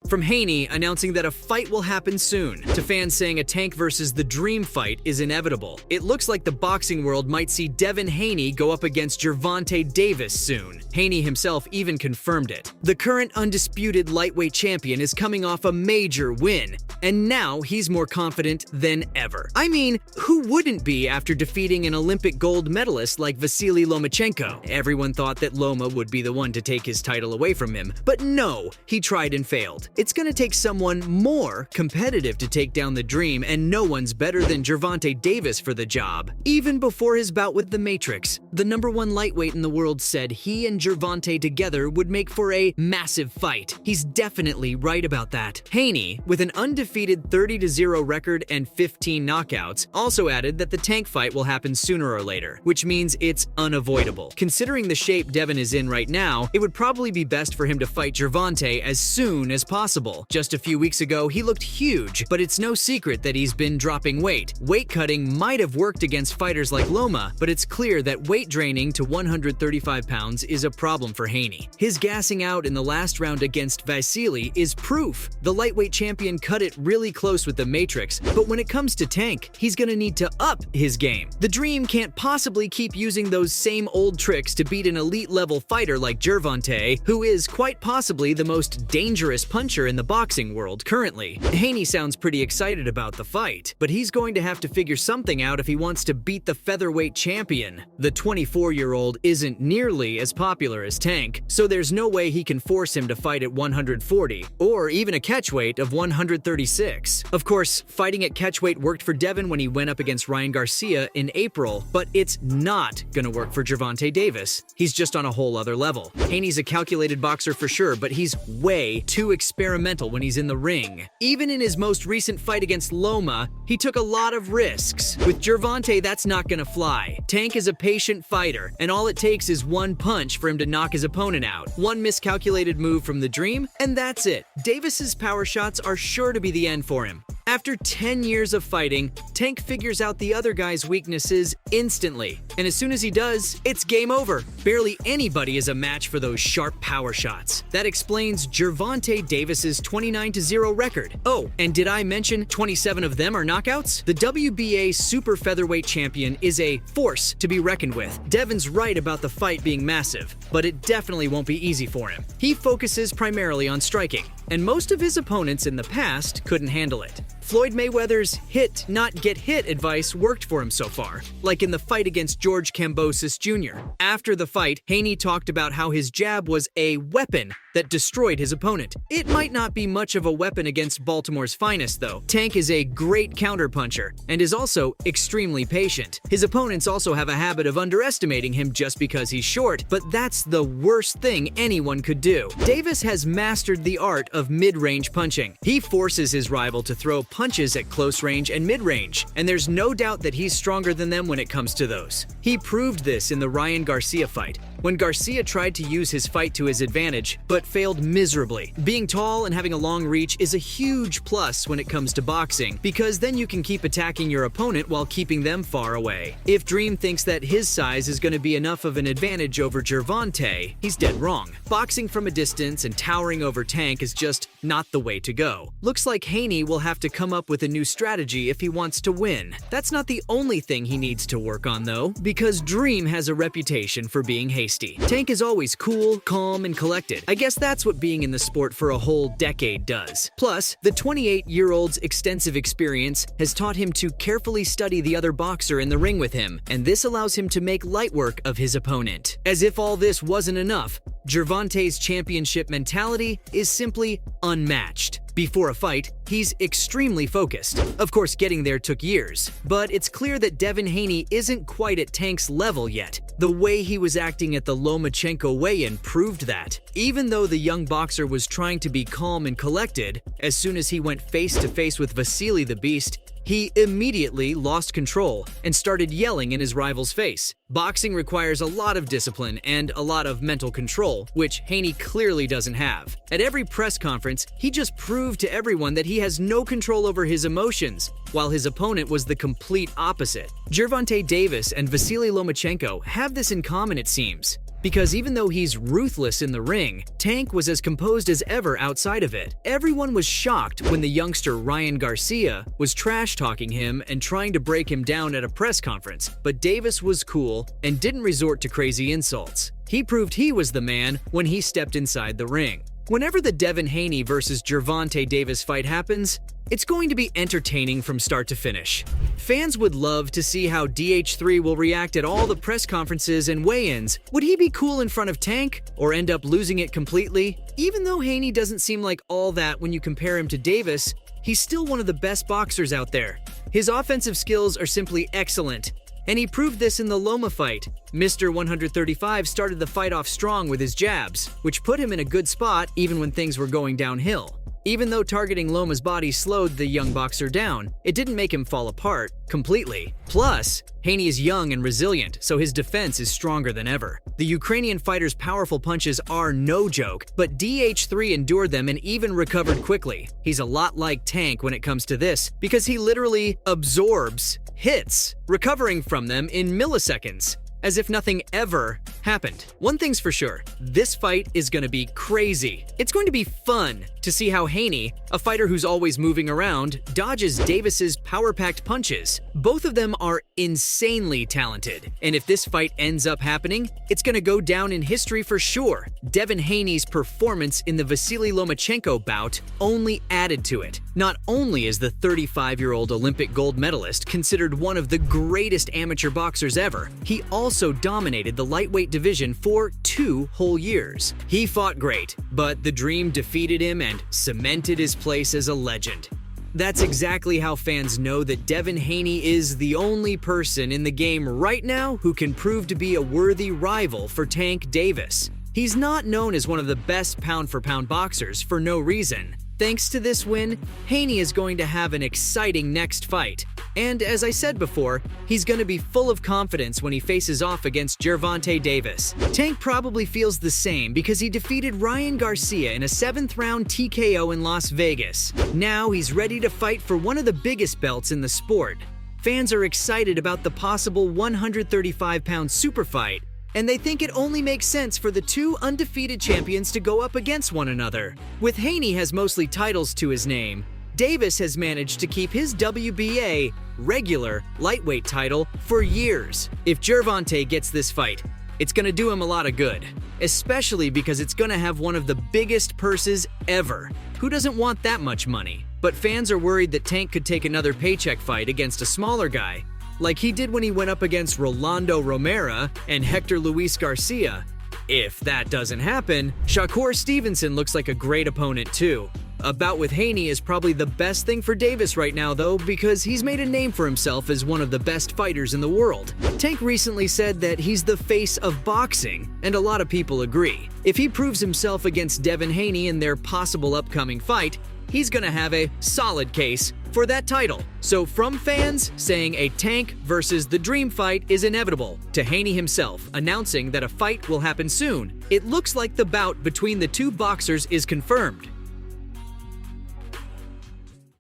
From Haney announcing that a fight will happen soon, to fans saying a Tank versus the Dream fight is inevitable. It looks like the boxing world might see Devin Haney go up against Gervonta Davis soon. Haney himself even confirmed it. The current undisputed lightweight champion is coming off a major win, and now he's more confident than ever. I mean, who wouldn't be after defeating an Olympic gold medalist like Vasily Lomachenko? Everyone thought that Loma would be the one to take his title away from him, but no, he tried and failed. It's gonna take someone more competitive to take down the Dream, and no one's better than Gervonta Davis for the job. Even before his bout with the Matrix, the #1 lightweight in the world said he and Gervonta together would make for a massive fight. He's definitely right about that. Haney, with an undefeated 30-0 record and 15 knockouts, also added that the Tank fight will happen sooner or later, which means it's unavoidable. Considering the shape Devin is in right now, it would probably be best for him to fight Gervonta as soon as possible. Just a few weeks ago, he looked huge, but it's no secret that he's been dropping weight. Weight cutting might have worked against fighters like Loma, but it's clear that weight draining to 135 pounds is a problem for Haney. His gassing out in the last round against Vasily is proof. The lightweight champion cut it really close with the Matrix, but when it comes to Tank, he's gonna need to up his game. The Dream can't possibly keep using those same old tricks to beat an elite-level fighter like Gervonta, who is quite possibly the most dangerous puncher in the boxing world currently. Haney sounds pretty excited about the fight, but he's going to have to figure something out if he wants to beat the featherweight champion. The 24-year-old isn't nearly as popular as Tank, so there's no way he can force him to fight at 140, or even a catchweight of 136. Of course, fighting at catchweight worked for Devin when he went up against Ryan Garcia in April, but it's not gonna work for Gervonta Davis. He's just on a whole other level. Haney's a calculated boxer for sure, but he's way too experimental when he's in the ring. Even in his most recent fight against Loma, he took a lot of risks. With Gervonta, that's not gonna fly. Tank is a patient fighter, and all it takes is one punch for him to knock his opponent out. One miscalculated move from the Dream, and that's it. Davis's power shots are sure to be the end for him. After 10 years of fighting, Tank figures out the other guy's weaknesses instantly. And as soon as he does, it's game over. Barely anybody is a match for those sharp power shots. That explains Gervonta Davis's 29-0 record. Oh, and did I mention 27 of them are knockouts? The WBA super featherweight champion is a force to be reckoned with. Devin's right about the fight being massive, but it definitely won't be easy for him. He focuses primarily on striking, and most of his opponents in the past couldn't handle it. Floyd Mayweather's hit, not get hit advice worked for him so far, like in the fight against George Kambosos Jr. After the fight, Haney talked about how his jab was a weapon that destroyed his opponent. It might not be much of a weapon against Baltimore's finest, though. Tank is a great counterpuncher and is also extremely patient. His opponents also have a habit of underestimating him just because he's short, but that's the worst thing anyone could do. Davis has mastered the art of mid-range punching. He forces his rival to throw punches at close range and mid-range, and there's no doubt that he's stronger than them when it comes to those. He proved this in the Ryan Garcia fight, when Garcia tried to use his fight to his advantage, but failed miserably. Being tall and having a long reach is a huge plus when it comes to boxing, because then you can keep attacking your opponent while keeping them far away. If Dream thinks that his size is going to be enough of an advantage over Gervonta, he's dead wrong. Boxing from a distance and towering over Tank is just not the way to go. Looks like Haney will have to come up with a new strategy if he wants to win. That's not the only thing he needs to work on, though, because Dream has a reputation for being hasty. Tank is always cool, calm, and collected. I guess that's what being in the sport for a whole decade does. Plus, the 28-year-old's extensive experience has taught him to carefully study the other boxer in the ring with him, and this allows him to make light work of his opponent. As if all this wasn't enough, Gervonta's championship mentality is simply unmatched. Before a fight, he's extremely focused. Of course, getting there took years, but it's clear that Devin Haney isn't quite at Tank's level yet. The way he was acting at the Lomachenko weigh-in proved that. Even though the young boxer was trying to be calm and collected, as soon as he went face-to-face with Vasily the Beast, he immediately lost control and started yelling in his rival's face. Boxing requires a lot of discipline and a lot of mental control, which Haney clearly doesn't have. At every press conference, he just proved to everyone that he has no control over his emotions, while his opponent was the complete opposite. Gervonta Davis and Vasily Lomachenko have this in common, it seems, because even though he's ruthless in the ring, Tank was as composed as ever outside of it. Everyone was shocked when the youngster Ryan Garcia was trash-talking him and trying to break him down at a press conference, but Davis was cool and didn't resort to crazy insults. He proved he was the man when he stepped inside the ring. Whenever the Devin Haney versus Gervonta Davis fight happens, it's going to be entertaining from start to finish. Fans would love to see how DH3 will react at all the press conferences and weigh-ins. Would he be cool in front of Tank, or end up losing it completely? Even though Haney doesn't seem like all that when you compare him to Davis, he's still one of the best boxers out there. His offensive skills are simply excellent, and he proved this in the Loma fight. Mr. 135 started the fight off strong with his jabs, which put him in a good spot even when things were going downhill. Even though targeting Loma's body slowed the young boxer down, it didn't make him fall apart completely. Plus, Haney is young and resilient, so his defense is stronger than ever. The Ukrainian fighter's powerful punches are no joke, but DH3 endured them and even recovered quickly. He's a lot like Tank when it comes to this, because he literally absorbs hits, recovering from them in milliseconds, as if nothing ever happened. One thing's for sure, this fight is going to be crazy. It's going to be fun to see how Haney, a fighter who's always moving around, dodges Davis's power-packed punches. Both of them are insanely talented, and if this fight ends up happening, it's going to go down in history for sure. Devin Haney's performance in the Vasily Lomachenko bout only added to it. Not only is the 35-year-old Olympic gold medalist considered one of the greatest amateur boxers ever, he also dominated the lightweight division for 2 whole years. He fought great, but the Dream defeated him and cemented his place as a legend. That's exactly how fans know that Devin Haney is the only person in the game right now who can prove to be a worthy rival for Tank Davis. He's not known as one of the best pound-for-pound boxers for no reason. Thanks to this win, Haney is going to have an exciting next fight. And as I said before, he's going to be full of confidence when he faces off against Gervonta Davis. Tank probably feels the same because he defeated Ryan Garcia in a 7th-round TKO in Las Vegas. Now he's ready to fight for one of the biggest belts in the sport. Fans are excited about the possible 135-pound super fight, and they think it only makes sense for the 2 undefeated champions to go up against one another. With Haney has mostly titles to his name, Davis has managed to keep his WBA regular lightweight title for years. If Gervonta gets this fight, it's going to do him a lot of good, especially because it's going to have one of the biggest purses ever. Who doesn't want that much money? But fans are worried that Tank could take another paycheck fight against a smaller guy, like he did when he went up against Rolando Romero and Hector Luis Garcia. If that doesn't happen, Shakur Stevenson looks like a great opponent too. A bout with Haney is probably the best thing for Davis right now though, because he's made a name for himself as one of the best fighters in the world. Tank recently said that he's the face of boxing, and a lot of people agree. If he proves himself against Devin Haney in their possible upcoming fight, he's gonna have a solid case for that title. So from fans saying a Tank versus the Dream fight is inevitable, to Haney himself announcing that a fight will happen soon, it looks like the bout between the 2 boxers is confirmed.